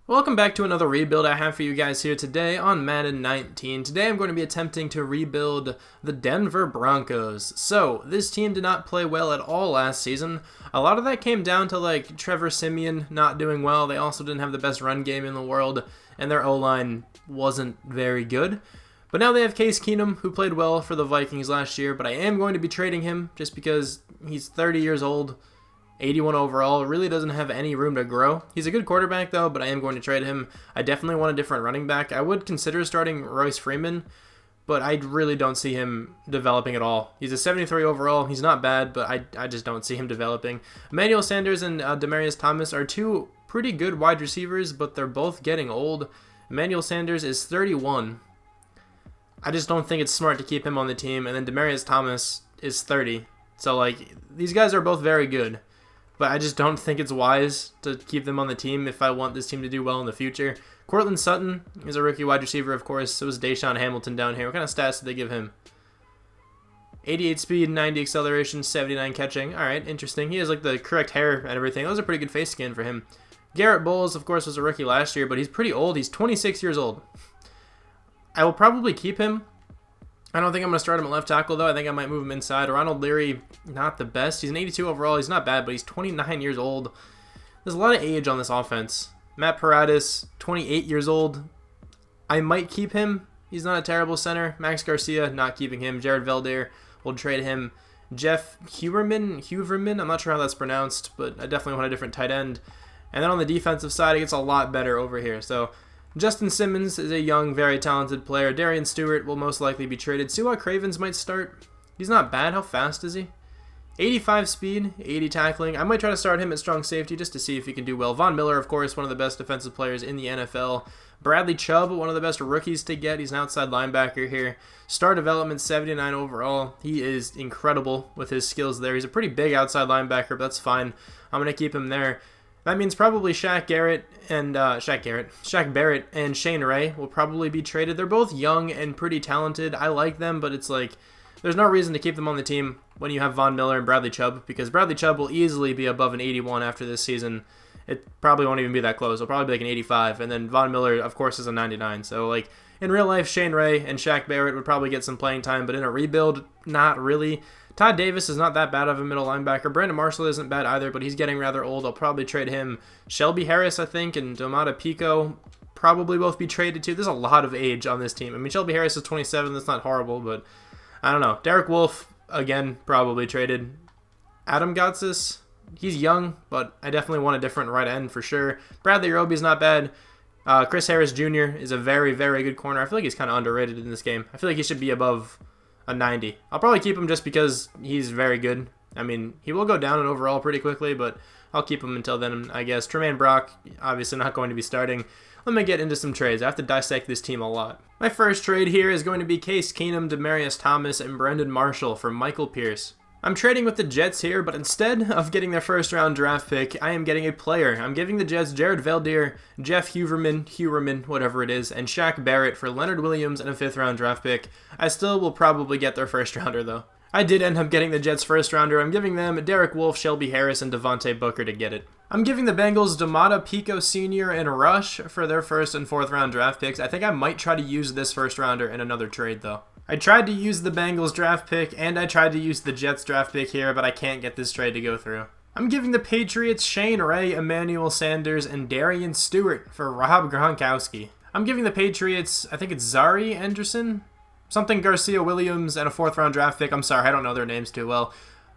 Welcome back to another rebuild I have for you guys here today on Madden 19. Today I'm going to be attempting to rebuild the Denver Broncos. So, this team did not play well at all last season. A lot of that came down to like Trevor Siemian not doing well. They also didn't have the best run game in the world, and their O-line wasn't very good. But now they have Case Keenum, who played well for the Vikings last year, but I am going to be trading him just because he's 30 years old. 81 overall, really doesn't have any room to grow. He's a good quarterback though, but I am going to trade him. I definitely want a different running back. I would consider starting Royce Freeman, but I really don't see him developing at all. He's a 73 overall. He's not bad, but I just don't see him developing. Emmanuel Sanders and Demaryius Thomas are two pretty good wide receivers, but they're both getting old. Emmanuel Sanders is 31. I just don't think it's smart to keep him on the team, and then Demaryius Thomas is 30. So, like, these guys are both very good. But I just don't think it's wise to keep them on the team if I want this team to do well in the future. Courtland Sutton is a rookie wide receiver, of course. So is Deshaun Hamilton down here. What kind of stats did they give him? 88 speed, 90 acceleration, 79 catching. All right, interesting. He has like the correct hair and everything. That was a pretty good face scan for him. Garrett Bowles, of course, was a rookie last year, but he's pretty old. He's 26 years old. I will probably keep him. I don't think I'm going to start him at left tackle, though. I think I might move him inside. Ronald Leary, not the best. He's an 82 overall. He's not bad, but he's 29 years old. There's a lot of age on this offense. Matt Paradis, 28 years old. I might keep him. He's not a terrible center. Max Garcia, not keeping him. Jared Veldheer, we'll trade him. Jeff Huverman, I'm not sure how that's pronounced, but I definitely want a different tight end. And then on the defensive side, it gets a lot better over here. So Justin Simmons is a young, very talented player. Darian Stewart will most likely be traded. Su'a Cravens might start. He's not bad. How fast is he? 85 speed, 80 tackling. I might try to start him at strong safety just to see if he can do well. Von Miller, of course, one of the best defensive players in the NFL. Bradley Chubb, one of the best rookies to get. He's an outside linebacker here. Star development, 79 overall. He is incredible with his skills there. He's a pretty big outside linebacker, but that's fine. I'm going to keep him there. That means probably Shaq Barrett and Shane Ray will probably be traded. They're both young and pretty talented. I like them, but it's like there's no reason to keep them on the team when you have Von Miller and Bradley Chubb, because Bradley Chubb will easily be above an 81 after this season. It probably won't even be that close. It'll probably be like an 85, and then Von Miller, of course, is a 99. So, like, in real life, Shane Ray and Shaq Barrett would probably get some playing time, but in a rebuild, not really. Todd Davis is not that bad of a middle linebacker. Brandon Marshall isn't bad either, but he's getting rather old. I'll probably trade him. Shelby Harris, I think, and Domata Pico probably both be traded too. There's a lot of age on this team. I mean, Shelby Harris is 27. That's not horrible, but I don't know. Derek Wolfe, again, probably traded. Adam Gotsis, he's young, but I definitely want a different right end for sure. Bradley Roby's not bad. Chris Harris Jr. is a very, very good corner. I feel like he's kind of underrated in this game. I feel like he should be above a 90. I'll probably keep him just because he's very good. I mean, he will go down in overall pretty quickly, but I'll keep him until then, I guess. Tremaine Brock, obviously not going to be starting. Let me get into some trades. I have to dissect this team a lot. My first trade here is going to be Case Keenum, Demaryius Thomas, and Brendan Marshall for Michael Pierce. I'm trading with the Jets here, but instead of getting their first round draft pick, I am getting a player. I'm giving the Jets Jared Veldheer, Jeff Huverman, whatever it is, and Shaq Barrett for Leonard Williams and a 5th round draft pick. I still will probably get their first rounder though. I did end up getting the Jets first rounder. I'm giving them Derek Wolfe, Shelby Harris, and Devontae Booker to get it. I'm giving the Bengals Domata Pico Sr. and Rush for their 1st and 4th round draft picks. I think I might try to use this first rounder in another trade though. I tried to use the Bengals draft pick, and I tried to use the Jets draft pick here, but I can't get this trade to go through. I'm giving the Patriots Shane Ray, Emmanuel Sanders, and Darian Stewart for Rob Gronkowski. I'm giving the Patriots, I think it's Zari Anderson, something Garcia Williams, and a 4th round draft pick. I'm sorry, I don't know their names too well,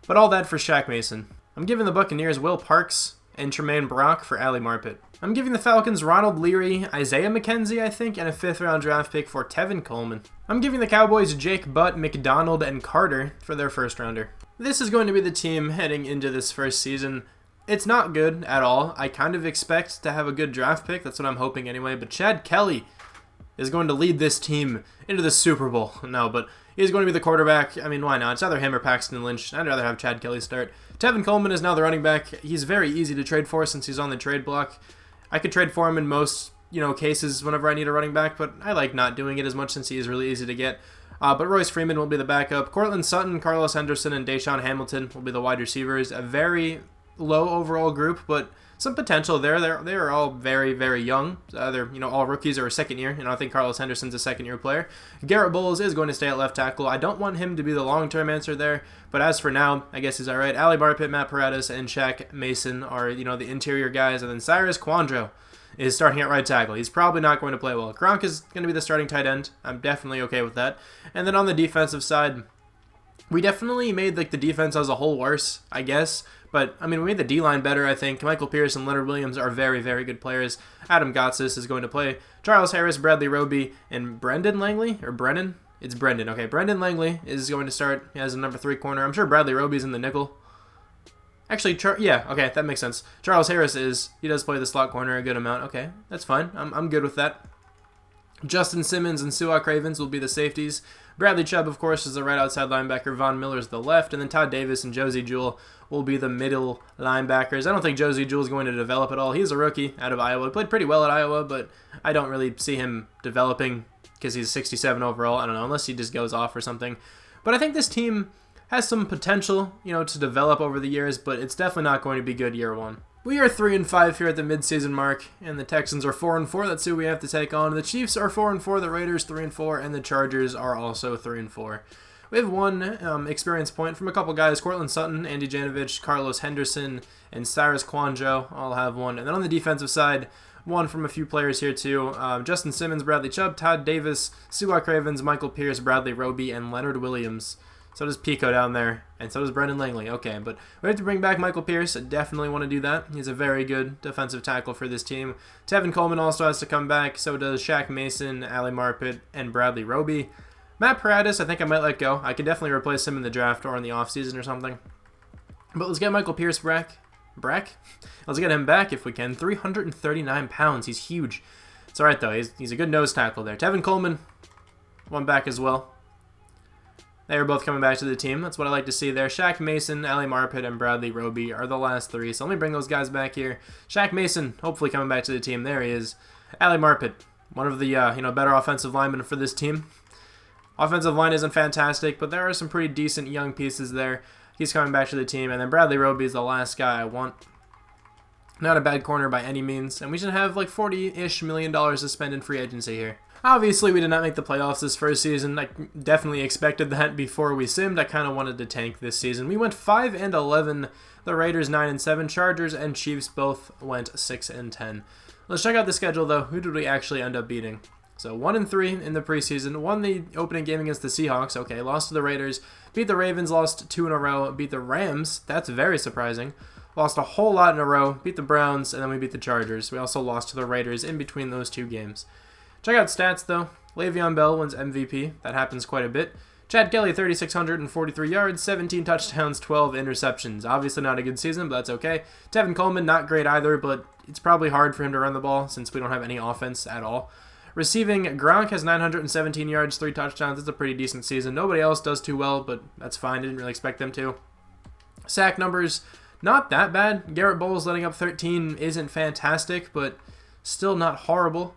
but all that for Shaq Mason. I'm giving the Buccaneers Will Parks and Tremaine Brock for Ali Marpet. I'm giving the Falcons Ronald Leary, Isaiah McKenzie, I think, and a 5th round draft pick for Tevin Coleman. I'm giving the Cowboys Jake Butt, McDonald, and Carter for their 1st rounder. This is going to be the team heading into this first season. It's not good at all. I kind of expect to have a good draft pick. That's what I'm hoping anyway. But Chad Kelly is going to lead this team into the Super Bowl. No, but he's going to be the quarterback. I mean, why not? It's either him or Paxton Lynch. I'd rather have Chad Kelly start. Tevin Coleman is now the running back. He's very easy to trade for since he's on the trade block. I could trade for him in most, cases whenever I need a running back, but I like not doing it as much since he is really easy to get. But Royce Freeman will be the backup. Cortland Sutton, Carlos Henderson, and Deshaun Hamilton will be the wide receivers. A very low overall group, but some potential there. They are all very, very young. They're all rookies or a second year. I think Carlos Henderson's a second year player. Garrett Bowles is going to stay at left tackle. I don't want him to be the long-term answer there, but as for now, I guess he's all right. Ali Marpet, Matt Paradis, and Shaq Mason are the interior guys, and then Cyrus Quandro is starting at right tackle. He's probably not going to play well. Gronk is going to be the starting tight end. I'm definitely okay with that. And then on the defensive side, we definitely made the defense as a whole worse, I guess. But, we made the D-line better, I think. Michael Pierce and Leonard Williams are very, very good players. Adam Gotsis is going to play. Charles Harris, Bradley Roby, and Brendan Langley? Or Brennan? It's Brendan. Okay, Brendan Langley is going to start as a number 3 corner. I'm sure Bradley Roby's in the nickel. Actually, yeah, okay, that makes sense. Charles Harris he does play the slot corner a good amount. Okay, that's fine. I'm good with that. Justin Simmons and Su'a Cravens will be the safeties. Bradley Chubb, of course, is the right outside linebacker. Von Miller's the left. And then Todd Davis and Josie Jewell will be the middle linebackers. I don't think Josie Jewell is going to develop at all. He's a rookie out of Iowa. He played pretty well at Iowa, but I don't really see him developing because he's 67 overall. I don't know, unless he just goes off or something. But I think this team has some potential, to develop over the years, but it's definitely not going to be good year one. We are 3-5 here at the midseason mark, and the Texans are 4-4. That's who we have to take on. The Chiefs are 4-4, the Raiders 3-4, and the Chargers are also 3-4. We have one experience point from a couple guys: Cortland Sutton, Andy Janovich, Carlos Henderson, and Cyrus Quandro all have one. And then on the defensive side, one from a few players here too: Justin Simmons, Bradley Chubb, Todd Davis, Su'a Cravens, Michael Pierce, Bradley Roby, and Leonard Williams. So does Pico down there, and so does Brendan Langley. Okay, but we have to bring back Michael Pierce. I definitely want to do that. He's a very good defensive tackle for this team. Tevin Coleman also has to come back. So does Shaq Mason, Ali Marpet, and Bradley Roby. Matt Paradis, I think I might let go. I could definitely replace him in the draft or in the offseason or something. But let's get Michael Pierce back. Let's get him back if we can. 339 pounds. He's huge. It's all right, though. He's a good nose tackle there. Tevin Coleman, one back as well. They are both coming back to the team. That's what I like to see there. Shaq Mason, Ali Marpet, and Bradley Roby are the last 3. So let me bring those guys back here. Shaq Mason, hopefully coming back to the team. There he is. Ali Marpet, one of the better offensive linemen for this team. Offensive line isn't fantastic, but there are some pretty decent young pieces there. He's coming back to the team. And then Bradley Roby is the last guy I want. Not a bad corner by any means. And we should have like $40-ish million to spend in free agency here. Obviously, we did not make the playoffs this first season. I definitely expected that before we simmed. I kind of wanted to tank this season. We went 5-11. The Raiders 9-7. Chargers and Chiefs both went 6-10. Let's check out the schedule, though. Who did we actually end up beating? So 1-3 in the preseason. Won the opening game against the Seahawks. Okay, lost to the Raiders. Beat the Ravens. Lost 2 in a row. Beat the Rams. That's very surprising. Lost a whole lot in a row. Beat the Browns, and then we beat the Chargers. We also lost to the Raiders in between those 2 games. Check out stats, though. Le'Veon Bell wins MVP. That happens quite a bit. Chad Kelly, 3,643 yards, 17 touchdowns, 12 interceptions. Obviously not a good season, but that's okay. Tevin Coleman, not great either, but it's probably hard for him to run the ball since we don't have any offense at all. Receiving, Gronk has 917 yards, 3 touchdowns. It's a pretty decent season. Nobody else does too well, but that's fine. Didn't really expect them to. Sack numbers, not that bad. Garrett Bowles letting up 13 isn't fantastic, but still not horrible.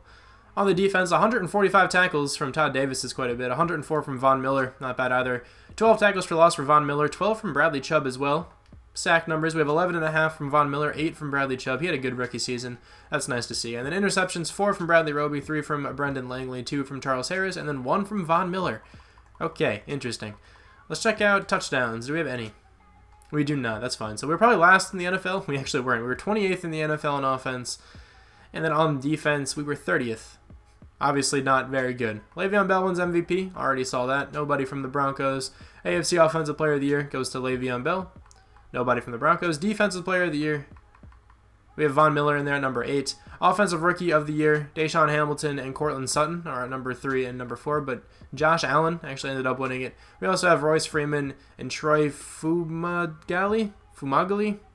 On the defense, 145 tackles from Todd Davis is quite a bit. 104 from Von Miller, not bad either. 12 tackles for loss for Von Miller, 12 from Bradley Chubb as well. Sack numbers, we have 11.5 from Von Miller, 8 from Bradley Chubb. He had a good rookie season. That's nice to see. And then interceptions, 4 from Bradley Roby, 3 from Brendan Langley, 2 from Charles Harris, and then 1 from Von Miller. Okay, interesting. Let's check out touchdowns. Do we have any? We do not. That's fine. So we're probably last in the NFL. We actually weren't. We were 28th in the NFL in offense. And then on defense, we were 30th. Obviously not very good. Le'Veon Bell wins MVP. Already saw that. Nobody from the Broncos. AFC Offensive Player of the Year goes to Le'Veon Bell. Nobody from the Broncos. Defensive Player of the Year. We have Von Miller in there at number 8. Offensive Rookie of the Year. Deshaun Hamilton and Cortland Sutton are at number 3 and number 4. But Josh Allen actually ended up winning it. We also have Royce Freeman and Troy Fumagalli.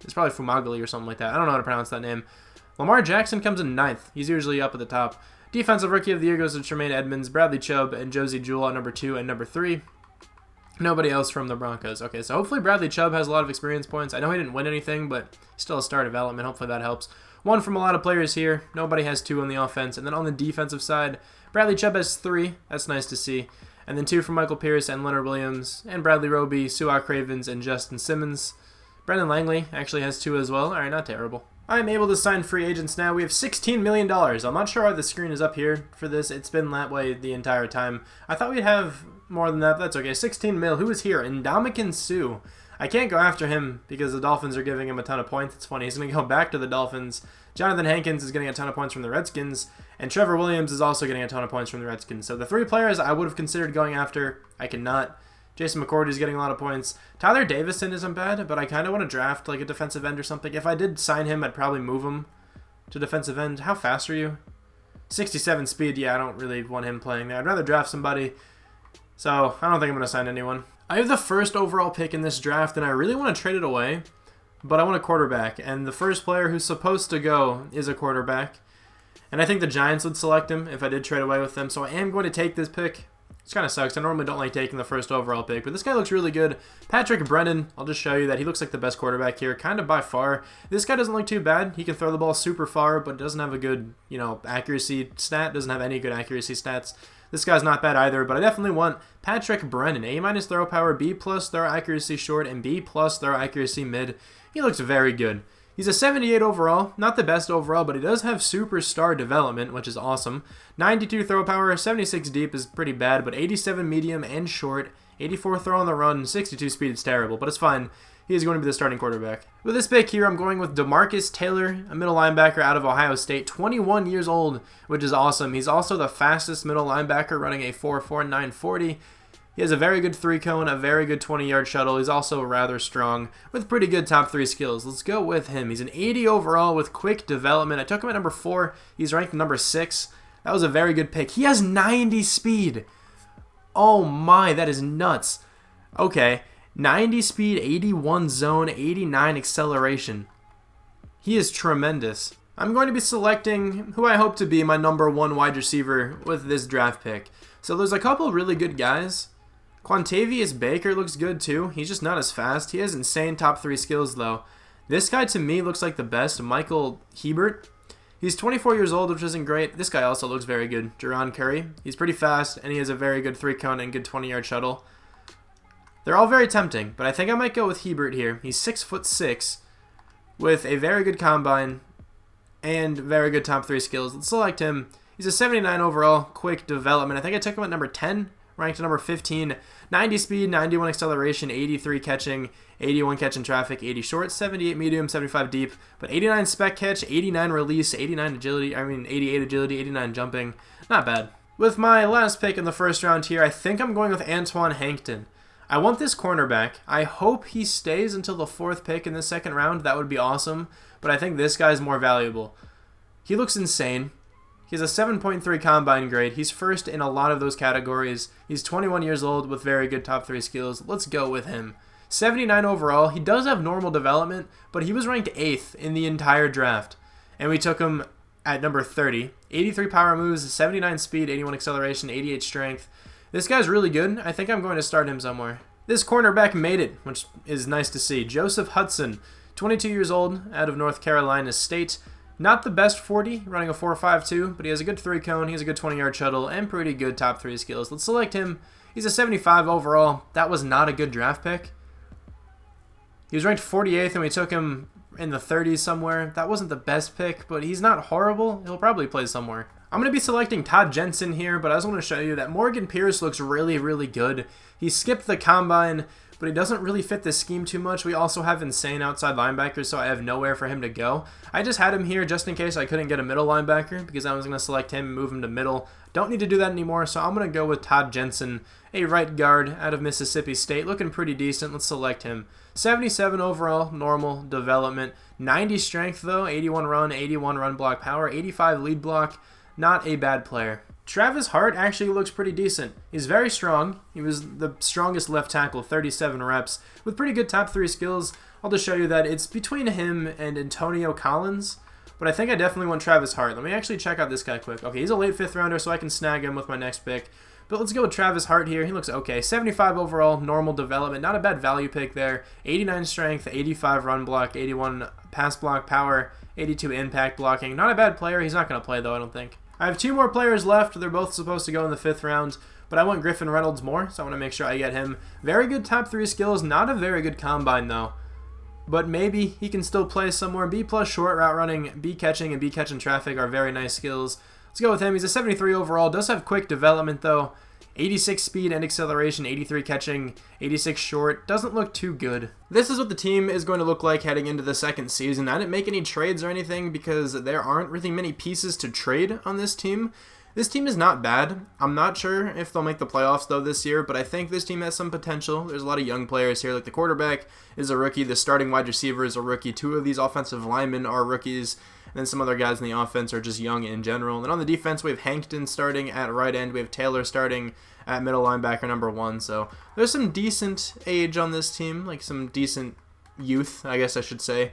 It's probably Fumagalli or something like that. I don't know how to pronounce that name. Lamar Jackson comes in 9th. He's usually up at the top. Defensive Rookie of the Year goes to Tremaine Edmonds, Bradley Chubb, and Josie Jewell at number 2 and number 3. Nobody else from the Broncos. Okay, so hopefully Bradley Chubb has a lot of experience points. I know he didn't win anything, but still a star development. Hopefully that helps. 1 from a lot of players here. Nobody has 2 on the offense. And then on the defensive side, Bradley Chubb has 3. That's nice to see. And then 2 from Michael Pierce and Leonard Williams, and Bradley Roby, Suak Cravens, and Justin Simmons. Brendan Langley actually has 2 as well. All right, not terrible. I'm able to sign free agents now. We have $16 million. I'm not sure why the screen is up here for this. It's been that way the entire time. I thought we'd have more than that, but that's okay. 16 mil. Who is here? Ndamukong Suh. I can't go after him because the Dolphins are giving him a ton of points. It's funny. He's going to go back to the Dolphins. Jonathan Hankins is getting a ton of points from the Redskins, and Trevor Williams is also getting a ton of points from the Redskins. So the 3 players I would have considered going after, I cannot. Jason McCourty is getting a lot of points. Tyler Davison isn't bad, but I kind of want to draft like a defensive end or something. If I did sign him, I'd probably move him to defensive end. How fast are you? 67 speed. Yeah, I don't really want him playing there. I'd rather draft somebody. So I don't think I'm going to sign anyone. I have the first overall pick in this draft, and I really want to trade it away, but I want a quarterback. And the first player who's supposed to go is a quarterback. And I think the Giants would select him if I did trade away with them. So I am going to take this pick. It kind of sucks. I normally don't like taking the first overall pick, but this guy looks really good. Patrick Brennan, I'll just show you that he looks like the best quarterback here, kind of by far. This guy doesn't look too bad. He can throw the ball super far, but doesn't have a good, accuracy stat. Doesn't have any good accuracy stats. This guy's not bad either, but I definitely want Patrick Brennan. A- throw power, B+ throw accuracy short, and B+ throw accuracy mid. He looks very good. He's a 78 overall, not the best overall, but he does have superstar development, which is awesome. 92 throw power, 76 deep is pretty bad, but 87 medium and short, 84 throw on the run, 62 speed is terrible, but it's fine. He is going to be the starting quarterback. With this pick here, I'm going with DeMarcus Taylor, a middle linebacker out of Ohio State, 21 years old, which is awesome. He's also the fastest middle linebacker, running a 4.49 40. He has a very good 3-cone, a very good 20-yard shuttle. He's also rather strong with pretty good top 3 skills. Let's go with him. He's an 80 overall with quick development. I took him at number 4. He's ranked number 6. That was a very good pick. He has 90 speed. Oh my, that is nuts. Okay, 90 speed, 81 zone, 89 acceleration. He is tremendous. I'm going to be selecting who I hope to be my number 1 wide receiver with this draft pick. So there's a couple really good guys. Quantavius Baker looks good too. He's just not as fast. He has insane top 3 skills though. This guy to me looks like the best, Michael Hebert. He's 24 years old, which isn't great. This guy also looks very good, Jaron Curry. He's pretty fast, and he has a very good 3-cone and good 20-yard shuttle. They're all very tempting, but I think I might go with Hebert here. He's 6'6", with a very good combine and very good top 3 skills. Let's select him. He's a 79 overall, quick development. I think I took him at number 10, ranked at number 15. 90 speed, 91 acceleration, 83 catching, 81 catch in traffic, 80 short, 78 medium, 75 deep, but 89 spec catch, 89 release, 88 agility, 89 jumping. Not bad. With my last pick in the first round here, I think I'm going with Antoine Hankton. I want this cornerback. I hope he stays until the 4th pick in the second round. That would be awesome, but I think this guy's more valuable. He looks insane. He has a 7.3 combine grade. He's first in a lot of those categories. He's 21 years old with very good top 3 skills. Let's go with him. 79 overall. He does have normal development, but he was ranked 8th in the entire draft. And we took him at number 30. 83 power moves, 79 speed, 81 acceleration, 88 strength. This guy's really good. I think I'm going to start him somewhere. This cornerback made it, which is nice to see. Joseph Hudson, 22 years old, out of North Carolina State. Not the best 40, running a 4.52, but he has a good 3-cone, he has a good 20-yard shuttle, and pretty good top 3 skills. Let's select him. He's a 75 overall. That was not a good draft pick. He was ranked 48th, and we took him in the 30s somewhere. That wasn't the best pick, but he's not horrible. He'll probably play somewhere. I'm going to be selecting Todd Jensen here, but I just want to show you that Morgan Pierce looks really, really good. He skipped the combine, but he doesn't really fit the scheme too much. We also have insane outside linebackers, so I have nowhere for him to go. I just had him here just in case I couldn't get a middle linebacker because I was going to select him and move him to middle. Don't need to do that anymore, so I'm going to go with Todd Jensen, a right guard out of Mississippi State, looking pretty decent. Let's select him. 77 overall, normal development. 90 strength though, 81 run block power, 85 lead block. Not a bad player. Travis Hart actually looks pretty decent. He's very strong. He was the strongest left tackle, 37 reps, with pretty good top 3 skills. I'll just show you that it's between him and Antonio Collins, but I think I definitely want Travis Hart. Let me actually check out this guy quick. Okay, he's a late 5th rounder, so I can snag him with my next pick. But let's go with Travis Hart here. He looks okay. 75 overall, normal development. Not a bad value pick there. 89 strength, 85 run block, 81 pass block power, 82 impact blocking. Not a bad player. He's not going to play, though, I don't think. I have 2 more players left. They're both supposed to go in the 5th round. but I want Griffin Reynolds more, so I want to make sure I get him. Very good top 3 skills, not a very good combine though. But maybe he can still play somewhere. B+ short route running, B catching, and B catching traffic are very nice skills. Let's go with him. He's a 73 overall. Does have quick development though. 86 speed and acceleration, 83 catching, 86 short. Doesn't look too good. This is what the team is going to look like heading into the second season. I didn't make any trades or anything because there aren't really many pieces to trade on this team. This team is not bad. I'm not sure if they'll make the playoffs though this year, but I think this team has some potential. There's a lot of young players here. Like the quarterback is a rookie. The starting wide receiver is a rookie. 2 of these offensive linemen are rookies. And then some other guys in the offense are just young in general. And then on the defense, we have Hankton starting at right end. We have Taylor starting at middle linebacker number 1. So there's some decent age on this team, like some decent youth, I guess I should say.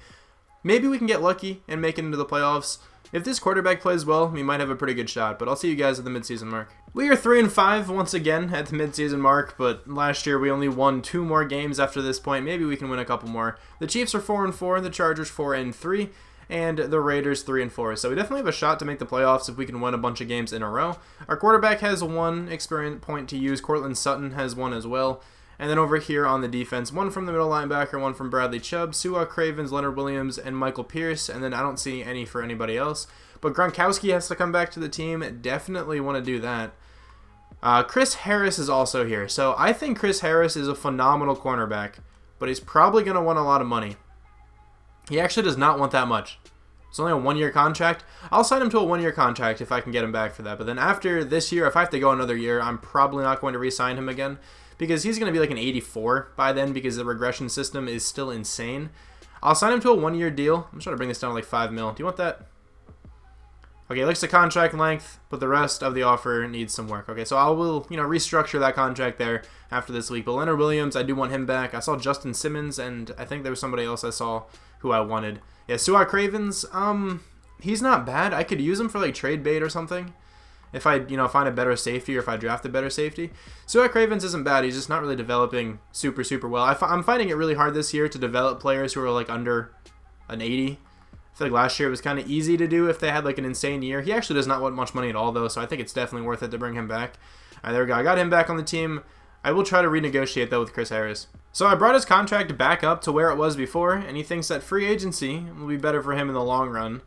Maybe we can get lucky and make it into the playoffs. If this quarterback plays well, we might have a pretty good shot, but I'll see you guys at the midseason mark. We are 3-5 once again at the midseason mark, but last year we only won 2 more games after this point. Maybe we can win a couple more. The Chiefs are 4-4, the Chargers 4-3. And the Raiders 3-4. So we definitely have a shot to make the playoffs if we can win a bunch of games in a row. Our quarterback has 1 experience point to use. Cortland Sutton has 1 as well. And then over here on the defense, 1 from the middle linebacker, 1 from Bradley Chubb, Su'a Cravens, Leonard Williams, and Michael Pierce. And then I don't see any for anybody else. But Gronkowski has to come back to the team. Definitely want to do that. Chris Harris is also here. So I think Chris Harris is a phenomenal cornerback. But he's probably going to want a lot of money. He actually does not want that much. It's only a 1-year contract. I'll sign him to a 1-year contract if I can get him back for that. But then after this year, if I have to go another year, I'm probably not going to re-sign him again. Because he's going to be like an 84 by then because the regression system is still insane. I'll sign him to a 1-year deal. I'm trying to bring this down to like $5 million. Do you want that? Okay, it looks the contract length, but the rest of the offer needs some work. Okay, so I will, restructure that contract there after this week. But Leonard Williams, I do want him back. I saw Justin Simmons, and I think there was somebody else I saw who I wanted. Yeah, Su'a Cravens, he's not bad. I could use him for like trade bait or something. If I, find a better safety or if I draft a better safety. Su'a Cravens isn't bad. He's just not really developing super, super well. I'm finding it really hard this year to develop players who are like under an 80. I feel like last year it was kind of easy to do if they had like an insane year. He actually does not want much money at all though, so I think it's definitely worth it to bring him back. All right, there we go. I got him back on the team. I will try to renegotiate though with Chris Harris. So I brought his contract back up to where it was before, and he thinks that free agency will be better for him in the long run.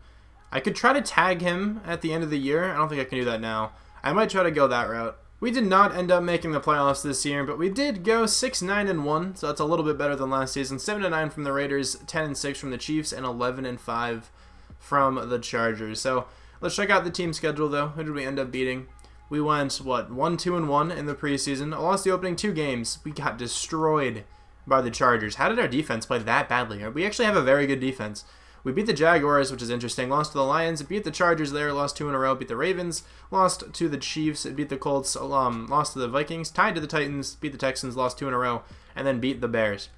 I could try to tag him at the end of the year. I don't think I can do that now. I might try to go that route. We did not end up making the playoffs this year, but we did go 6-9-1, so that's a little bit better than last season. 7-9 from the Raiders, 10-6 from the Chiefs, and 11-5 from the Chargers. So let's check out the team schedule though. Who did we end up beating? We went, 1-2-1 in the preseason. I lost the opening 2 games. We got destroyed by the Chargers. How did our defense play that badly? We actually have a very good defense. We beat the Jaguars, which is interesting. Lost to the Lions, beat the Chargers there, lost 2 in a row, beat the Ravens, lost to the Chiefs, beat the Colts, lost to the Vikings, tied to the Titans, beat the Texans, lost 2 in a row, and then beat the Bears.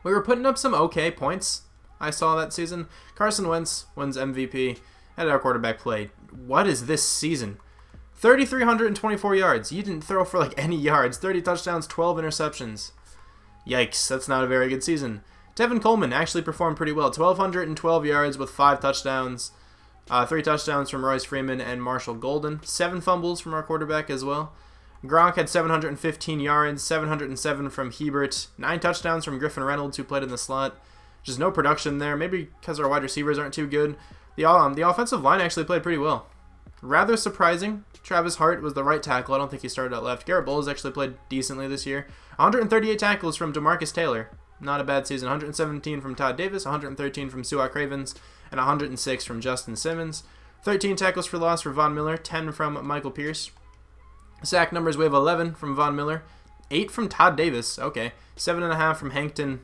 We were putting up some okay points, I saw that season. Carson Wentz wins MVP. How did our quarterback play? What is this season? 3,324 yards. You didn't throw for like any yards. 30 touchdowns, 12 interceptions. Yikes, that's not a very good season. Tevin Coleman actually performed pretty well. 1,212 yards with 5 touchdowns. 3 touchdowns from Royce Freeman and Marshall Golden. 7 fumbles from our quarterback as well. Gronk had 715 yards, 707 from Hebert. 9 touchdowns from Griffin Reynolds, who played in the slot. Just no production there, maybe because our wide receivers aren't too good. The offensive line actually played pretty well. Rather surprising. Travis Hart was the right tackle. I don't think he started at left. Garrett Bowles actually played decently this year. 138 tackles from DeMarcus Taylor. Not a bad season. 117 from Todd Davis, 113 from Su'a Cravens, and 106 from Justin Simmons. 13 tackles for loss for Von Miller, 10 from Michael Pierce. Sack numbers, we have 11 from Von Miller, 8 from Todd Davis, okay, 7.5 from Hankton.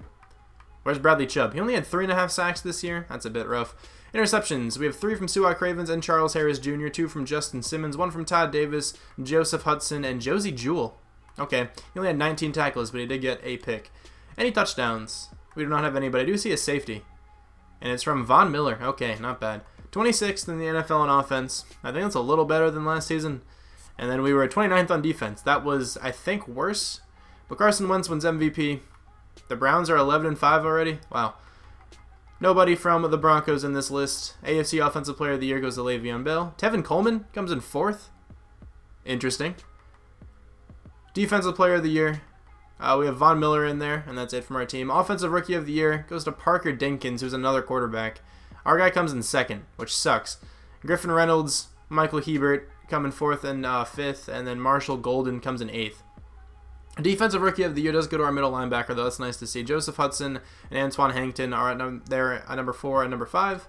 Where's Bradley Chubb? He only had 3.5 sacks this year. That's a bit rough. Interceptions, we have 3 from Su'a Cravens and Charles Harris Jr., 2 from Justin Simmons, 1 from Todd Davis, Joseph Hudson, and Josie Jewell. Okay, he only had 19 tackles, but he did get a pick. Any touchdowns? We do not have any, but I do see a safety. And it's from Von Miller. Okay, not bad. 26th in the NFL on offense. I think that's a little better than last season. And then we were 29th on defense. That was, I think, worse. But Carson Wentz wins MVP. The Browns are 11-5 already. Wow. Nobody from the Broncos in this list. AFC Offensive Player of the Year goes to Le'Veon Bell. Tevin Coleman comes in 4th. Interesting. Defensive Player of the Year, we have Von Miller in there, and that's it from our team. Offensive Rookie of the Year goes to Parker Dinkins, who's another quarterback. Our guy comes in second, which sucks. Griffin Reynolds, Michael Hebert come in fourth and fifth, and then Marshall Golden comes in eighth. Defensive Rookie of the Year does go to our middle linebacker, though. That's nice to see. Joseph Hudson and Antoine Hankton are there at number 4 and number 5,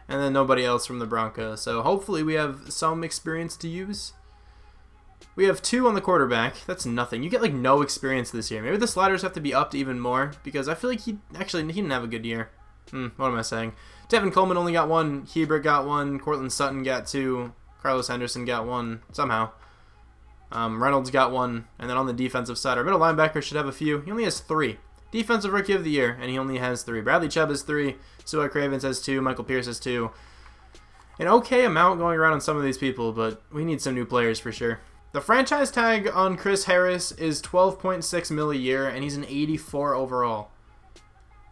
and then nobody else from the Broncos. So hopefully we have some experience to use. We have 2 on the quarterback. That's nothing. You get like no experience this year. Maybe the sliders have to be upped even more, because I feel like he didn't have a good year. What am I saying? Tevin Coleman only got 1. Hebert got 1. Cortland Sutton got 2. Carlos Henderson got 1 somehow. Reynolds got 1. And then on the defensive side, our middle linebacker should have a few. He only has 3. Defensive Rookie of the Year, and he only has 3. Bradley Chubb has 3. Suai Cravens has 2. Michael Pierce has 2. An okay amount going around on some of these people, but we need some new players for sure. The franchise tag on Chris Harris is $12.6 million a year, and he's an 84 overall.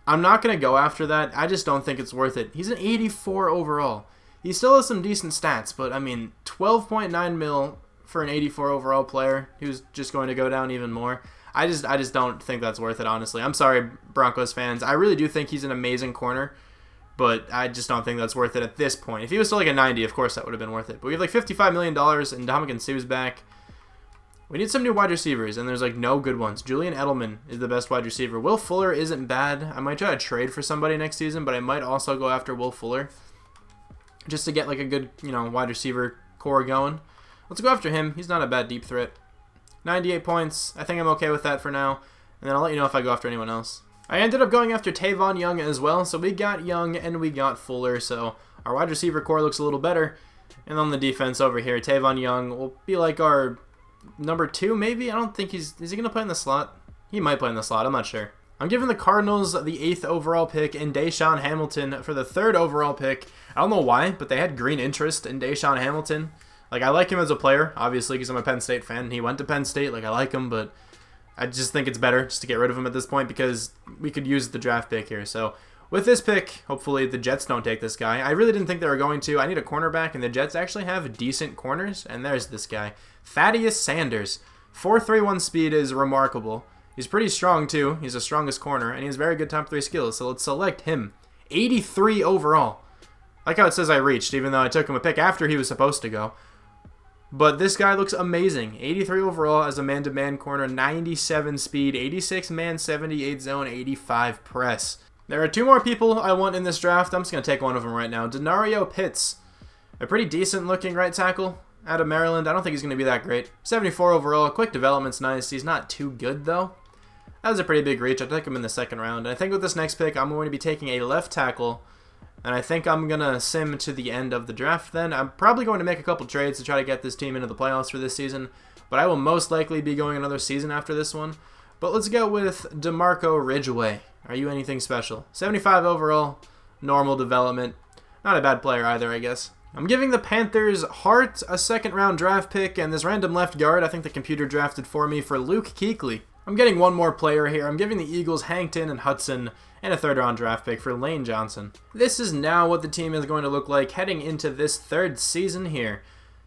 I'm not going to go after that. I just don't think it's worth it. He's an 84 overall. He still has some decent stats, but I mean, 12.9 mil for an 84 overall player who's just going to go down even more. I just don't think that's worth it, honestly. I'm sorry, Broncos fans. I really do think he's an amazing corner, but I just don't think that's worth it at this point. If he was still like a 90, of course that would have been worth it. But we have like $55 million, and Dominican Sue's back. We need some new wide receivers, and there's like no good ones. Julian Edelman is the best wide receiver. Will Fuller isn't bad. I might try to trade for somebody next season, but I might also go after Will Fuller just to get like a good, wide receiver core going. Let's go after him. He's not a bad deep threat. 98 points. I think I'm okay with that for now, and then I'll let you know if I go after anyone else. I ended up going after Tavon Young as well, so we got Young and we got Fuller, so our wide receiver core looks a little better. And on the defense over here, Tavon Young will be like our number 2, maybe? I don't think is he going to play in the slot? He might play in the slot, I'm not sure. I'm giving the Cardinals the 8th overall pick and Deshaun Hamilton for the 3rd overall pick. I don't know why, but they had green interest in Deshaun Hamilton. Like, I like him as a player, obviously, because I'm a Penn State fan. He went to Penn State, like, I like him, but I just think it's better just to get rid of him at this point because we could use the draft pick here. So with this pick, hopefully the Jets don't take this guy. I really didn't think they were going to. I need a cornerback, and the Jets actually have decent corners, and there's this guy. Thaddeus Sanders. 4.31 speed is remarkable. He's pretty strong, too. He's the strongest corner, and he has very good top 3 skills, so let's select him. 83 overall. Like how it says I reached, even though I took him a pick after he was supposed to go. But this guy looks amazing. 83 overall as a man-to-man corner, 97 speed, 86 man, 78 zone, 85 press. There are 2 more people I want in this draft. I'm just going to take one of them right now. Denario Pitts. A pretty decent-looking right tackle out of Maryland. I don't think he's going to be that great. 74 overall. Quick development's nice. He's not too good, though. That was a pretty big reach. I took him in the 2nd round. And I think with this next pick, I'm going to be taking a left tackle. And I think I'm going to sim to the end of the draft then. I'm probably going to make a couple trades to try to get this team into the playoffs for this season. But I will most likely be going another season after this one. But let's go with DeMarco Ridgeway. Are you anything special? 75 overall. Normal development. Not a bad player either, I guess. I'm giving the Panthers Hart a 2nd round draft pick. And this random left guard, I think the computer drafted for me for Luke Kuechly. I'm getting one more player here. I'm giving the Eagles Hankton and Hudson and a 3rd round draft pick for Lane Johnson. This is now what the team is going to look like heading into this 3rd season here.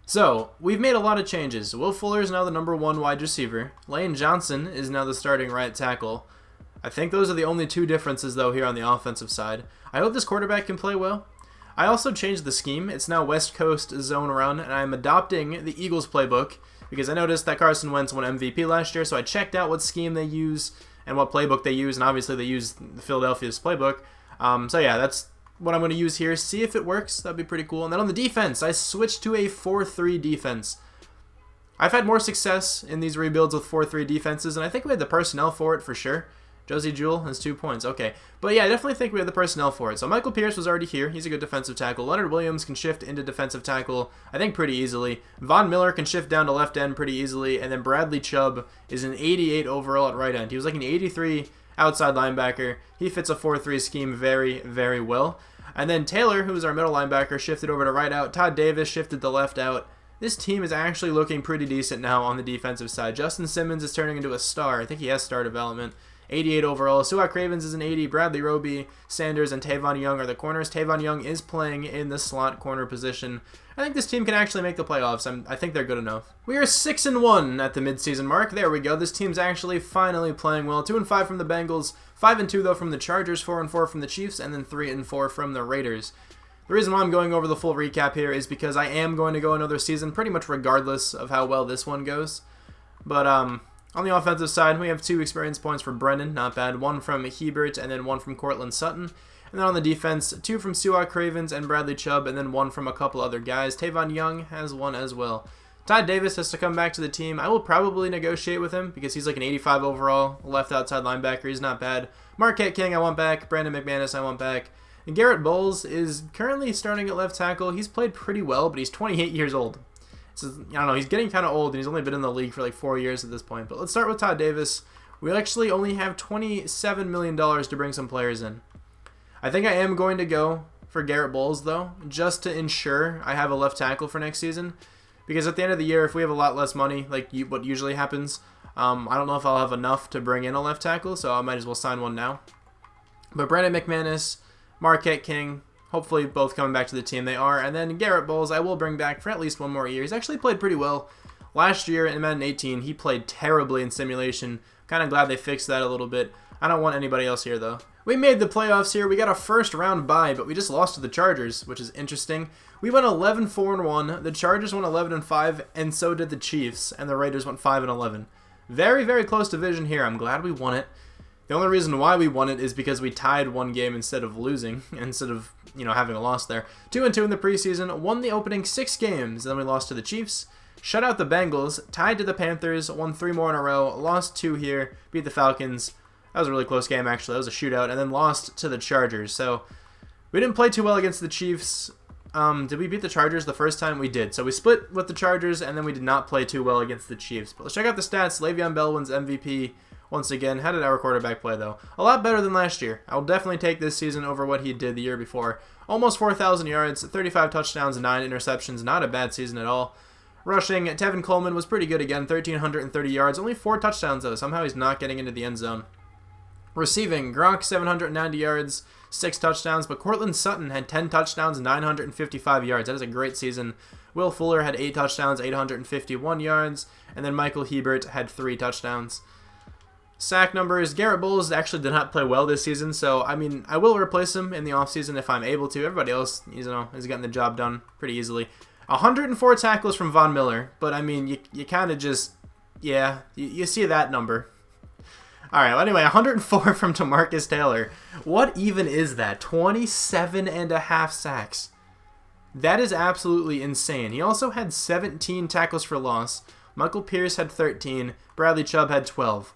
So, we've made a lot of changes. Will Fuller is now the number 1 wide receiver. Lane Johnson is now the starting right tackle. I think those are the only 2 differences, though, here on the offensive side. I hope this quarterback can play well. I also changed the scheme. It's now West Coast zone run, and I'm adopting the Eagles playbook because I noticed that Carson Wentz won MVP last year, so I checked out what scheme they use and what playbook they use, and obviously they use Philadelphia's playbook. So yeah, that's what I'm going to use here. See if it works. That'd be pretty cool. And then on the defense, I switched to a 4-3 defense. I've had more success in these rebuilds with 4-3 defenses, and I think we had the personnel for it for sure. Josie Jewell has 2 points. Okay. But yeah, I definitely think we have the personnel for it. So Michael Pierce was already here. He's a good defensive tackle. Leonard Williams can shift into defensive tackle, I think, pretty easily. Von Miller can shift down to left end pretty easily. And then Bradley Chubb is an 88 overall at right end. He was like an 83 outside linebacker. He fits a 4-3 scheme very, very well. And then Taylor, who's our middle linebacker, shifted over to right out. Todd Davis shifted to left out. This team is actually looking pretty decent now on the defensive side. Justin Simmons is turning into a star. I think he has star development. 88 overall. Suat Cravens is an 80. Bradley Roby, Sanders, and Tavon Young are the corners. Tavon Young is playing in the slot corner position. I think this team can actually make the playoffs. I think they're good enough. We are 6-1 at the midseason mark. There we go. This team's actually finally playing well. 2-5 from the Bengals, 5-2 though from the Chargers, 4-4 from the Chiefs, and then 3-4 from the Raiders. The reason why I'm going over the full recap here is because I am going to go another season pretty much regardless of how well this one goes. But on the offensive side, we have 2 experience points for Brennan, not bad. 1 from Hebert and then 1 from Cortland Sutton. And then on the defense, 2 from Suat Cravens and Bradley Chubb, and then 1 from a couple other guys. Tavon Young has 1 as well. Todd Davis has to come back to the team. I will probably negotiate with him because he's like an 85 overall left outside linebacker. He's not bad. Marquette King I want back. Brandon McManus I want back. And Garrett Bowles is currently starting at left tackle. He's played pretty well, but he's 28 years old. So, I don't know, he's getting kind of old, and he's only been in the league for like 4 years at this point. But let's start with Todd Davis. We actually only have $27 million to bring some players in. I think I am going to go for Garrett Bowles, though, just to ensure I have a left tackle for next season. Because at the end of the year, if we have a lot less money, like what usually happens, I don't know if I'll have enough to bring in a left tackle, so I might as well sign one now. But Brandon McManus, Marquette King, hopefully both coming back to the team. They are. And then Garrett Bowles, I will bring back for at least 1 more year. He's actually played pretty well. Last year in Madden 18, he played terribly in simulation. Kind of glad they fixed that a little bit. I don't want anybody else here, though. We made the playoffs here. We got a first round bye, but we just lost to the Chargers, which is interesting. We went 11-4-1. The Chargers went 11-5, and so did the Chiefs, and the Raiders went 5-11. Very, very close division here. I'm glad we won it. The only reason why we won it is because we tied 1 game instead of losing, instead of, having a loss there. 2-2 in the preseason, won the opening 6 games, then we lost to the Chiefs, shut out the Bengals, tied to the Panthers, won 3 more in a row, lost 2 here, beat the Falcons. That was a really close game, actually. That was a shootout, and then lost to the Chargers. So we didn't play too well against the Chiefs. Did we beat the Chargers the first time? We did. So we split with the Chargers, and then we did not play too well against the Chiefs. But let's check out the stats. Le'Veon Bell wins MVP once again. How did our quarterback play, though? A lot better than last year. I will definitely take this season over what he did the year before. Almost 4,000 yards, 35 touchdowns, 9 interceptions. Not a bad season at all. Rushing, Tevin Coleman was pretty good again. 1,330 yards. Only 4 touchdowns, though. Somehow he's not getting into the end zone. Receiving, Gronk 790 yards, 6 touchdowns, but Cortland Sutton had 10 touchdowns, 955 yards. That is a great season. Will Fuller had 8 touchdowns, 851 yards, and then Michael Hebert had 3 touchdowns. Sack numbers, Garrett Bowles actually did not play well this season, so, I will replace him in the offseason if I'm able to. Everybody else, is getting the job done pretty easily. 104 tackles from Von Miller, but, you kind of just, you see that number. All right, well, anyway, 104 from DeMarcus Taylor. What even is that? 27.5 sacks. That is absolutely insane. He also had 17 tackles for loss. Michael Pierce had 13. Bradley Chubb had 12.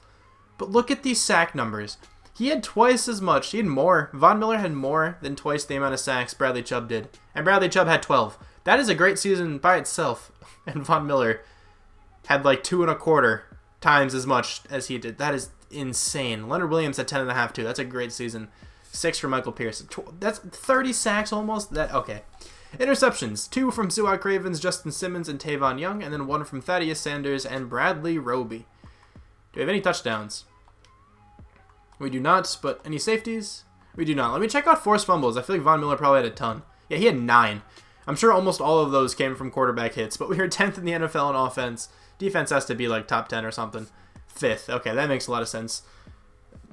But look at these sack numbers. He had twice as much. He had more. Von Miller had more than twice the amount of sacks Bradley Chubb did. And Bradley Chubb had 12. That is a great season by itself. And Von Miller had like 2.25 times as much as he did. That is insane. Leonard Williams had 10.5 too. That's a great season. 6 for Michael Pierce. That's 30 sacks almost. Okay. Interceptions. 2 from Suat Cravens, Justin Simmons, and Tavon Young, and then 1 from Thaddeus Sanders and Bradley Roby. Do we have any touchdowns? We do not, but any safeties? We do not. Let me check out forced fumbles. I feel like Von Miller probably had a ton. Yeah, he had 9. I'm sure almost all of those came from quarterback hits, but we were 10th in the NFL in offense. Defense has to be like top 10 or something. 5th. Okay, that makes a lot of sense.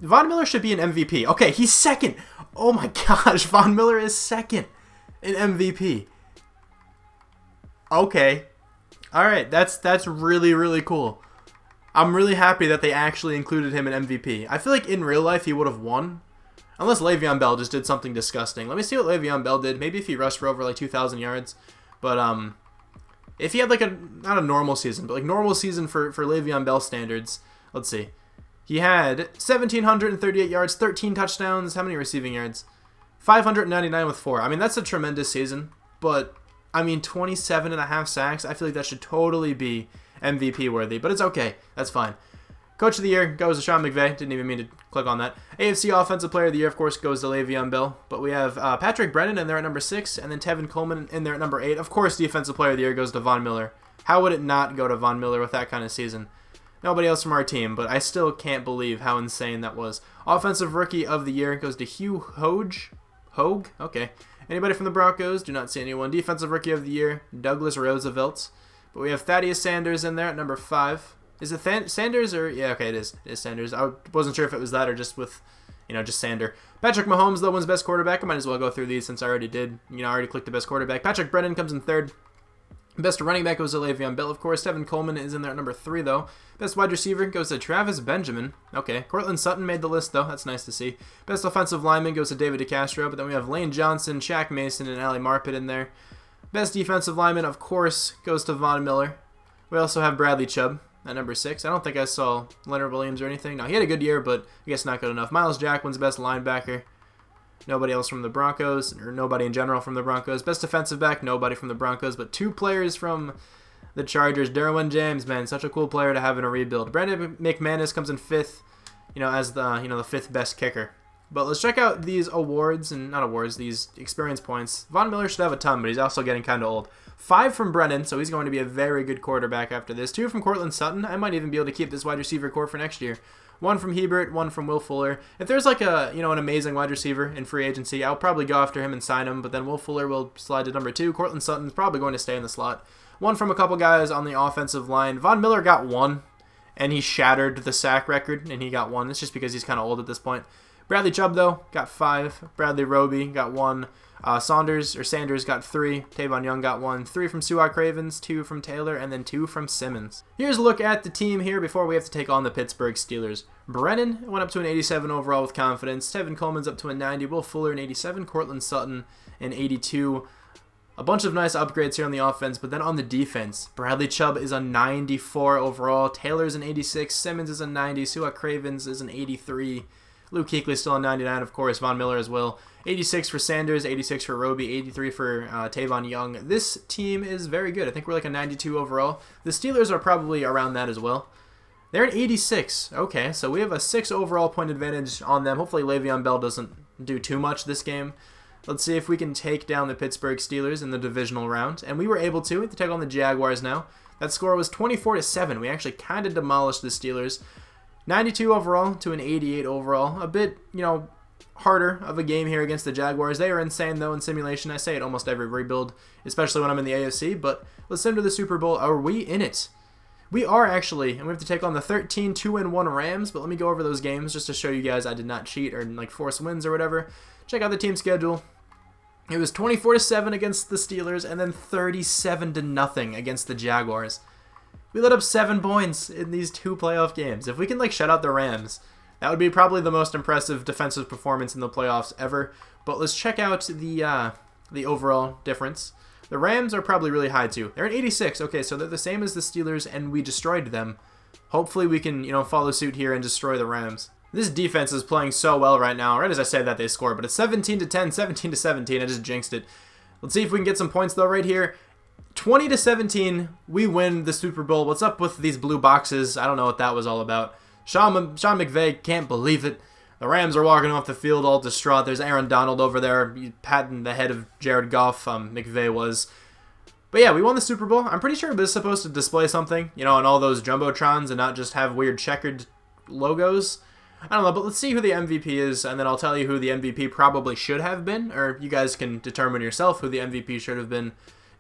Von Miller should be an MVP. Okay, he's 2nd. Oh my gosh, Von Miller is 2nd in MVP. Okay. All right, that's really, really cool. I'm really happy that they actually included him in MVP. I feel like in real life he would have won. Unless Le'Veon Bell just did something disgusting. Let me see what Le'Veon Bell did. Maybe if he rushed for over like 2,000 yards. But if he had like not a normal season, but like normal season for Le'Veon Bell standards. Let's see. He had 1,738 yards, 13 touchdowns. How many receiving yards? 599 with 4. That's a tremendous season. But, 27.5 sacks. I feel like that should totally be MVP worthy. But it's okay. That's fine. Coach of the Year goes to Sean McVay. Didn't even mean to click on that. AFC Offensive Player of the Year, of course, goes to Le'Veon Bell. But we have Patrick Brennan in there at number 6. And then Tevin Coleman in there at number 8. Of course, Defensive Player of the Year goes to Von Miller. How would it not go to Von Miller with that kind of season? Nobody else from our team, but I still can't believe how insane that was. Offensive Rookie of the Year goes to Hugh Hogue? Okay. Anybody from the Broncos? Do not see anyone. Defensive Rookie of the Year, Douglas Roosevelt. But we have Thaddeus Sanders in there at number 5. Is it Sanders or... Yeah, okay, it is. It is Sanders. I wasn't sure if it was that or just with, just Sander. Patrick Mahomes, though, wins Best Quarterback. I might as well go through these since I already did. I already clicked the Best Quarterback. Patrick Brennan comes in 3rd. Best running back goes to Le'Veon Bell, of course. Tevin Coleman is in there at number 3, though. Best wide receiver goes to Travis Benjamin. Okay. Cortland Sutton made the list, though. That's nice to see. Best offensive lineman goes to David DeCastro, but then we have Lane Johnson, Shaq Mason, and Ali Marpet in there. Best defensive lineman, of course, goes to Von Miller. We also have Bradley Chubb at number 6. I don't think I saw Leonard Williams or anything. No, he had a good year, but I guess not good enough. Miles Jack wins best linebacker. Nobody else from the Broncos, or nobody in general from the Broncos. Best defensive back, nobody from the Broncos, but 2 players from the Chargers. Derwin James, man, such a cool player to have in a rebuild. Brandon McManus comes in 5th, as the the 5th best kicker. But let's check out these awards, and not awards, these experience points. Von Miller should have a ton, but he's also getting kind of old. 5 from Brennan, so he's going to be a very good quarterback after this. 2 from Cortland Sutton. I might even be able to keep this wide receiver core for next year. 1 from Hebert, 1 from Will Fuller. If there's like a, an amazing wide receiver in free agency, I'll probably go after him and sign him, but then Will Fuller will slide to number 2. Cortland Sutton's probably going to stay in the slot. 1 from a couple guys on the offensive line. Von Miller got 1, and he shattered the sack record, and he got 1. It's just because he's kind of old at this point. Bradley Chubb, though, got 5. Bradley Roby got 1. Sanders got 3. Tavon Young got 1. 3 from Suat Cravens, 2 from Taylor, and then 2 from Simmons. Here's a look at the team here before we have to take on the Pittsburgh Steelers. Brennan went up to an 87 overall with confidence. Tevin Coleman's up to a 90. Will Fuller an 87. Cortland Sutton an 82. A bunch of nice upgrades here on the offense, but then on the defense, Bradley Chubb is a 94 overall. Taylor's an 86. Simmons is a 90. Suat Cravens is an 83. Luke Kuechly's still a 99, of course. Von Miller as well. 86 for Sanders, 86 for Roby, 83 for Tavon Young. This team is very good. I think we're like a 92 overall. The Steelers are probably around that as well. They're an 86. Okay, so we have a 6 overall point advantage on them. Hopefully Le'Veon Bell doesn't do too much this game. Let's see if we can take down the Pittsburgh Steelers in the divisional round. And we were able to. We have to take on the Jaguars now. That score was 24-7. We actually kind of demolished the Steelers. 92 overall to an 88 overall. A bit, harder of a game here against the Jaguars. They are insane, though, in simulation. I say it almost every rebuild, especially when I'm in the AFC. But let's send to the Super Bowl. Are we in it? We are actually, and we have to take on the 13-2-1 Rams. But let me go over those games just to show you guys I did not cheat or force wins or whatever. Check out the team schedule. It was 24-7 against the Steelers and then 37-0 against the Jaguars. We let up 7 points in these 2 playoff games. If we can shut out the Rams, that would be probably the most impressive defensive performance in the playoffs ever. But let's check out the overall difference. The Rams are probably really high too. They're at 86. Okay, so they're the same as the Steelers, and we destroyed them. Hopefully we can follow suit here and destroy the Rams. This defense is playing so well right now. Right as I say that, they score, but it's 17-10, 17-17. I just jinxed it. Let's see if we can get some points though right here. 20-17, we win the Super Bowl. What's up with these blue boxes? I don't know what that was all about. Sean McVay can't believe it. The Rams are walking off the field all distraught. There's Aaron Donald over there patting the head of Jared Goff. McVay was. But yeah, we won the Super Bowl. I'm pretty sure this is supposed to display something, on all those Jumbotrons and not just have weird checkered logos. I don't know, but let's see who the MVP is, and then I'll tell you who the MVP probably should have been, or you guys can determine yourself who the MVP should have been.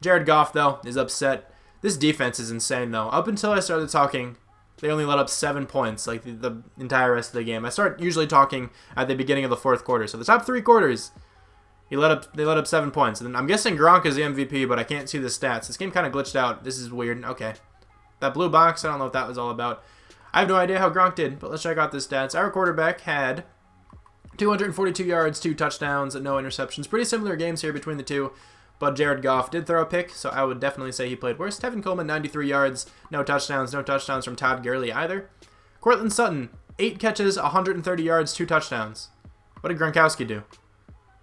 Jared Goff, though, is upset. This defense is insane, though. Up until I started talking, they only let up 7 points, the entire rest of the game. I start usually talking at the beginning of the 4th quarter. So the top 3 quarters, they let up 7 points. And I'm guessing Gronk is the MVP, but I can't see the stats. This game kind of glitched out. This is weird. Okay. That blue box, I don't know what that was all about. I have no idea how Gronk did, but let's check out the stats. Our quarterback had 242 yards, 2 touchdowns, and no interceptions. Pretty similar games here between the two. But Jared Goff did throw a pick, so I would definitely say he played worse. Tevin Coleman, 93 yards, no touchdowns. No touchdowns from Todd Gurley either. Cortland Sutton, 8 catches, 130 yards, 2 touchdowns. What did Gronkowski do?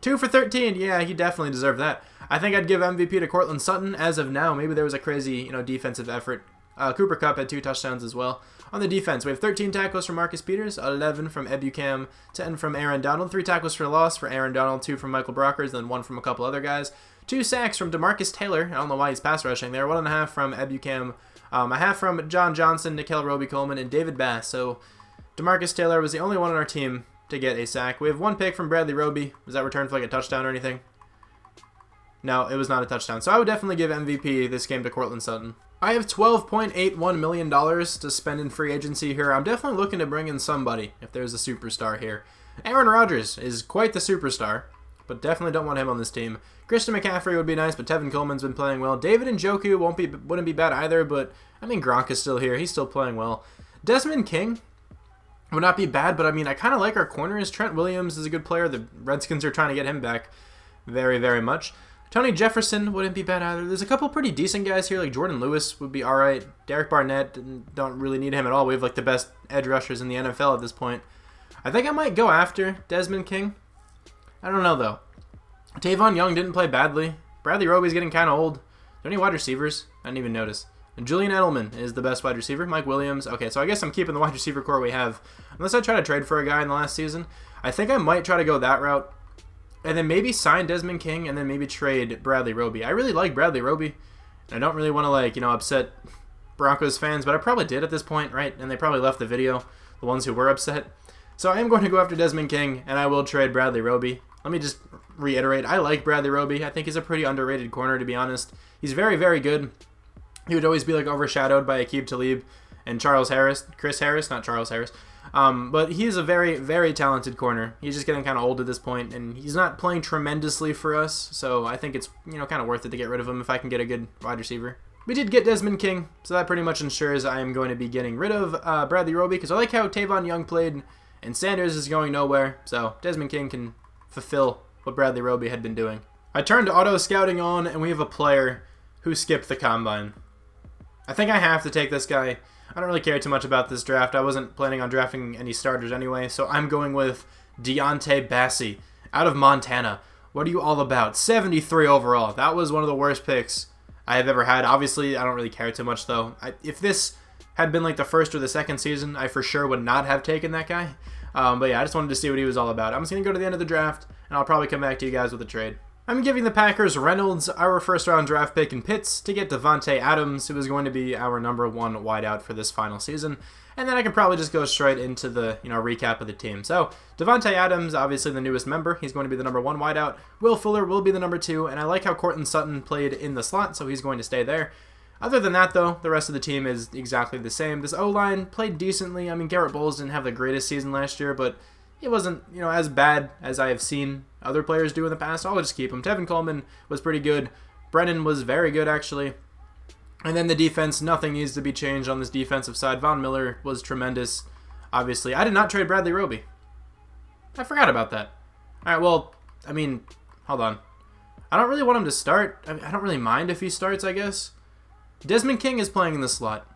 2 for 13. Yeah, he definitely deserved that. I think I'd give MVP to Cortland Sutton as of now. Maybe there was a crazy, defensive effort. Cooper Kupp had 2 touchdowns as well. On the defense, we have 13 tackles from Marcus Peters, 11 from Ebukam, 10 from Aaron Donald, 3 tackles for loss for Aaron Donald, 2 from Michael Brockers, then 1 from a couple other guys. 2 sacks from DeMarcus Taylor. I don't know why he's pass rushing there. 1.5 from Ebukam, A half from John Johnson, Nikhil Roby-Coleman, and David Bass. So DeMarcus Taylor was the only one on our team to get a sack. We have one pick from Bradley Roby. Was that returned for like a touchdown or anything? No, it was not a touchdown. So I would definitely give MVP this game to Courtland Sutton. I have $12.81 million to spend in free agency here. I'm definitely looking to bring in somebody if there's a superstar here. Aaron Rodgers is quite the superstar, but definitely don't want him on this team. Christian McCaffrey would be nice, but Tevin Coleman's been playing well. David Njoku wouldn't be bad either, but I mean Gronk is still here. He's still playing well. Desmond King would not be bad, but I mean I kind of like our corners. Trent Williams is a good player. The Redskins are trying to get him back very, very much. Tony Jefferson wouldn't be bad either. There's a couple pretty decent guys here, like Jordan Lewis would be all right. Derek Barnett, don't really need him at all. We have like the best edge rushers in the NFL at this point. I think I might go after Desmond King. I don't know, though. Tavon Young didn't play badly. Bradley Roby's getting kind of old. Are there any wide receivers? I didn't even notice. And Julian Edelman is the best wide receiver. Mike Williams. Okay, so I guess I'm keeping the wide receiver core we have. Unless I try to trade for a guy in the last season. I think I might try to go that route. And then maybe sign Desmond King and then maybe trade Bradley Roby. I really like Bradley Roby. I don't really want to, upset Broncos fans, but I probably did at this point, right? And they probably left the video, the ones who were upset. So I am going to go after Desmond King, and I will trade Bradley Roby. Let me just reiterate, I like Bradley Roby. I think he's a pretty underrated corner, to be honest. He's very, very good. He would always be overshadowed by Aqib Talib and Chris Harris, not Charles Harris. But he's a very, very talented corner. He's just getting kind of old at this point, and he's not playing tremendously for us. So I think it's kind of worth it to get rid of him if I can get a good wide receiver. We did get Desmond King, so that pretty much ensures I am going to be getting rid of Bradley Roby because I like how Tavon Young played, and Sanders is going nowhere. So Desmond King can fulfill what Bradley Roby had been doing. I turned auto scouting on, and we have a player who skipped the combine. I think I have to take this guy. I don't really care too much about this draft. I wasn't planning on drafting any starters anyway, so I'm going with Deontay Bassey out of Montana. What are you all about? 73 overall. That was one of the worst picks I have ever had. Obviously, I don't really care too much, though. If this had been the first or the second season, I for sure would not have taken that guy. But yeah, I just wanted to see what he was all about. I'm just going to go to the end of the draft, and I'll probably come back to you guys with a trade. I'm giving the Packers Reynolds, our first-round draft pick in Pitts, to get Devontae Adams, who is going to be our number one wideout for this final season. And then I can probably just go straight into the recap of the team. So, Devontae Adams, obviously the newest member. He's going to be the number one wideout. Will Fuller will be the number two, and I like how Courtland Sutton played in the slot, so he's going to stay there. Other than that, though, the rest of the team is exactly the same. This O-line played decently. I mean, Garrett Bowles didn't have the greatest season last year, but it wasn't, as bad as I have seen other players do in the past. I'll just keep him. Tevin Coleman was pretty good. Brennan was very good, actually. And then the defense, nothing needs to be changed on this defensive side. Von Miller was tremendous, obviously. I did not trade Bradley Roby. I forgot about that. All right, well, I mean, hold on. I don't really want him to start. I don't really mind if he starts, I guess. Desmond King is playing in the slot.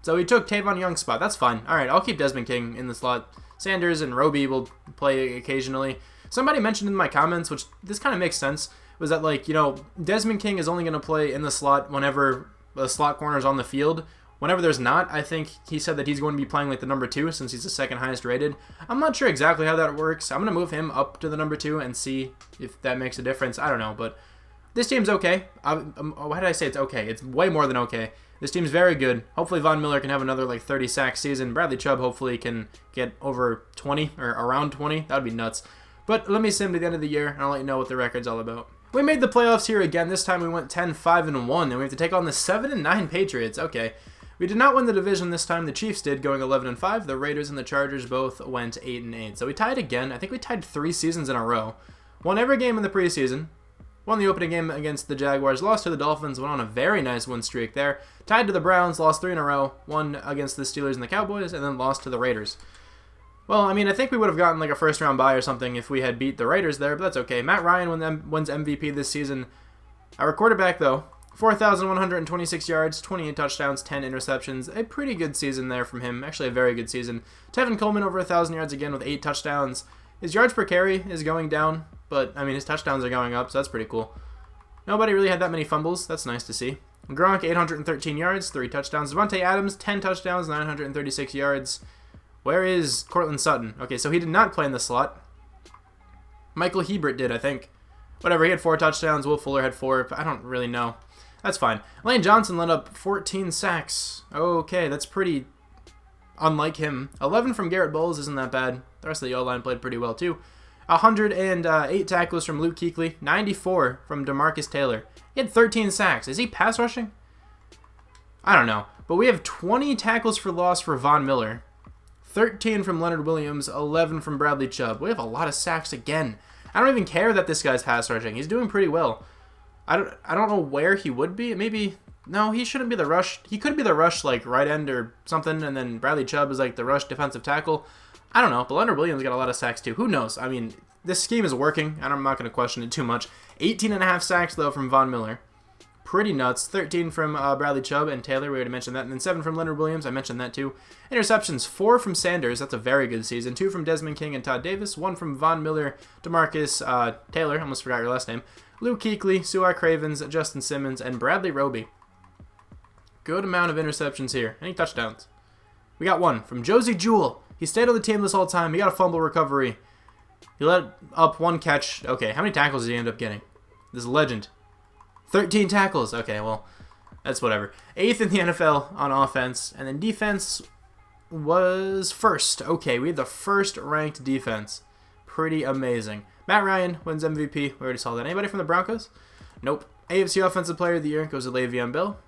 So he took Tavon Young's spot. That's fine. All right, I'll keep Desmond King in the slot. Sanders and Roby will play occasionally. Somebody mentioned in my comments, which this kind of makes sense, was that, Desmond King is only going to play in the slot whenever the slot corner is on the field. Whenever there's not, I think he said that he's going to be playing the number two since he's the second highest rated. I'm not sure exactly how that works. I'm going to move him up to the number two and see if that makes a difference. I don't know, but this team's okay. Why did I say it's okay? It's way more than okay. This team's very good. Hopefully Von Miller can have another 30 sack season. Bradley Chubb hopefully can get over 20 or around 20. That would be nuts. But let me see him to the end of the year, and I'll let you know what the record's all about. We made the playoffs here again. This time we went 10-5-1, and we have to take on the 7-9 Patriots. Okay. We did not win the division this time. The Chiefs did, going 11-5. The Raiders and the Chargers both went 8-8. So we tied again. I think we tied 3 seasons in a row. Won every game in the preseason. Won the opening game against the Jaguars. Lost to the Dolphins. Went on a very nice win streak there. Tied to the Browns. Lost 3 in a row. Won against the Steelers and the Cowboys. And then lost to the Raiders. Well, I mean, I think we would have gotten a first-round bye or something if we had beat the Raiders there, but that's okay. Matt Ryan wins MVP this season. Our quarterback, though, 4,126 yards, 28 touchdowns, 10 interceptions. A pretty good season there from him. Actually, a very good season. Tevin Coleman over 1,000 yards again with 8 touchdowns. His yards per carry is going down, but, I mean, his touchdowns are going up, so that's pretty cool. Nobody really had that many fumbles. That's nice to see. Gronk, 813 yards, 3 touchdowns. Devontae Adams, 10 touchdowns, 936 yards. Where is Courtland Sutton? Okay, so he did not play in the slot. Michael Hebert did, I think. Whatever, he had 4 touchdowns. Will Fuller had 4. But I don't really know. That's fine. Lane Johnson let up 14 sacks. Okay, that's pretty unlike him. 11 from Garrett Bowles isn't that bad. The rest of the O-line played pretty well too. 108 tackles from Luke Kuechly. 94 from DeMarcus Taylor. He had 13 sacks. Is he pass rushing? I don't know. But we have 20 tackles for loss for Von Miller. 13 from Leonard Williams. 11 from Bradley Chubb. We have a lot of sacks again. I don't even care that this guy's pass rushing. He's doing pretty well. I don't know where he would be. Maybe... No, he shouldn't be the rush. He could be the rush, like, right end or something, and then Bradley Chubb is, like, the rush defensive tackle. I don't know, but Leonard Williams got a lot of sacks, too. Who knows? I mean, this scheme is working, and I'm not going to question it too much. 18.5 sacks, though, from Von Miller. Pretty nuts. 13 from Bradley Chubb and Taylor. We already mentioned that. And then 7 from Leonard Williams. I mentioned that, too. Interceptions, 4 from Sanders. That's a very good season. 2 from Desmond King and Todd Davis. 1 from Von Miller, DeMarcus Taylor. Almost forgot your last name. Luke Kuechly, Suar Cravens, Justin Simmons, and Bradley Roby. Good amount of interceptions here. Any touchdowns? We got 1 from Josie Jewell. He stayed on the team this whole time. He got a fumble recovery. He let up 1 catch. Okay, how many tackles did he end up getting? This legend. 13 tackles. Okay, well, that's whatever. 8th in the NFL on offense. And then defense was 1st. Okay, we had the 1st ranked defense. Pretty amazing. Matt Ryan wins MVP. We already saw that. Anybody from the Broncos? Nope. AFC Offensive Player of the Year goes to Le'Veon Bell.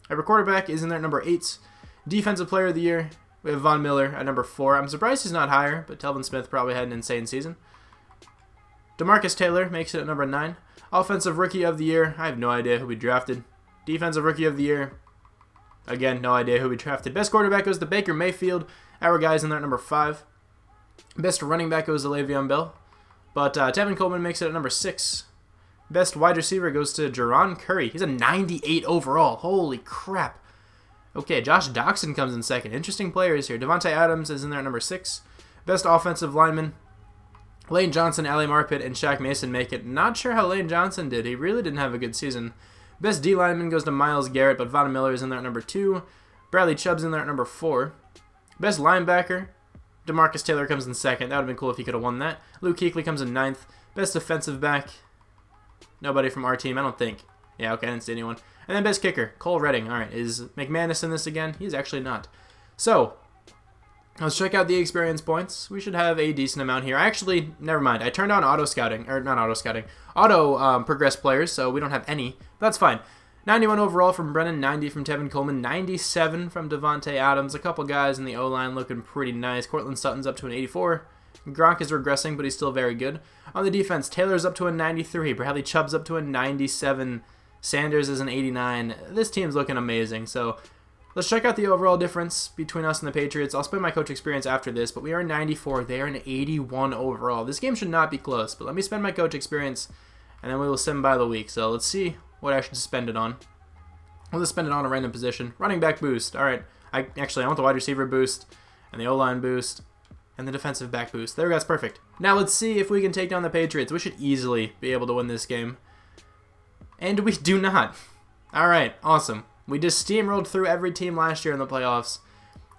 Our quarterback is in there at number 8. Defensive Player of the Year, we have Von Miller at number 4. I'm surprised he's not higher, but Telvin Smith probably had an insane season. DeMarcus Taylor makes it at number 9. Offensive Rookie of the Year, I have no idea who we drafted. Defensive Rookie of the Year, again, no idea who we drafted. Best quarterback goes to Baker Mayfield. Our guy's in there at number 5. Best running back goes to Le'Veon Bell. But Tevin Coleman makes it at number 6. Best wide receiver goes to Jaron Curry. He's a 98 overall. Holy crap. Okay, Josh Doxson comes in 2nd. Interesting players here. Devontae Adams is in there at number 6. Best offensive lineman, Lane Johnson, Ali Marpet, and Shaq Mason make it. Not sure how Lane Johnson did. He really didn't have a good season. Best D lineman goes to Myles Garrett, but Von Miller is in there at number 2. Bradley Chubb's in there at number 4. Best linebacker, DeMarcus Taylor comes in 2nd. That would have been cool if he could have won that. Luke Kuechly comes in 9th. Best defensive back, nobody from our team, I don't think. Yeah, okay, I didn't see anyone. And then best kicker, Cole Redding. All right, is McManus in this again? He's actually not. So, let's check out the experience points. We should have a decent amount here. Actually, never mind. I turned on auto scouting, or not auto scouting, auto progress players, so we don't have any. But that's fine. 91 overall from Brennan, 90 from Tevin Coleman, 97 from Devontae Adams. A couple guys in the O-line looking pretty nice. Cortland Sutton's up to an 84. Gronk is regressing, but he's still very good. On the defense, Taylor's up to a 93. Bradley Chubb's up to a 97. Sanders is an 89. This team's looking amazing. So let's check out the overall difference between us and the Patriots. I'll spend my coach experience after this, but we are 94. They are an 81 overall. This game should not be close, but let me spend my coach experience, and then we will send by the week. So let's see what I should spend it on. We'll just spend it on a random position. Running back boost. All right. I want the wide receiver boost and the O-line boost and the defensive back boost. There we go. That's perfect. Now let's see if we can take down the Patriots. We should easily be able to win this game. And we do not. All right. Awesome. We just steamrolled through every team last year in the playoffs,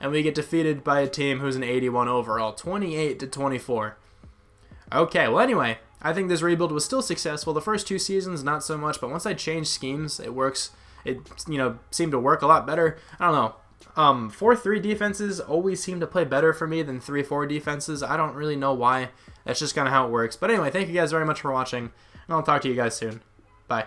and we get defeated by a team who's an 81 overall, 28-24. Okay, well anyway, I think this rebuild was still successful. The first 2 seasons, not so much, but once I changed schemes, it works. It, seemed to work a lot better. I don't know. 4-3 defenses always seem to play better for me than 3-4 defenses. I don't really know why. That's just kind of how it works. But anyway, thank you guys very much for watching, and I'll talk to you guys soon. Bye.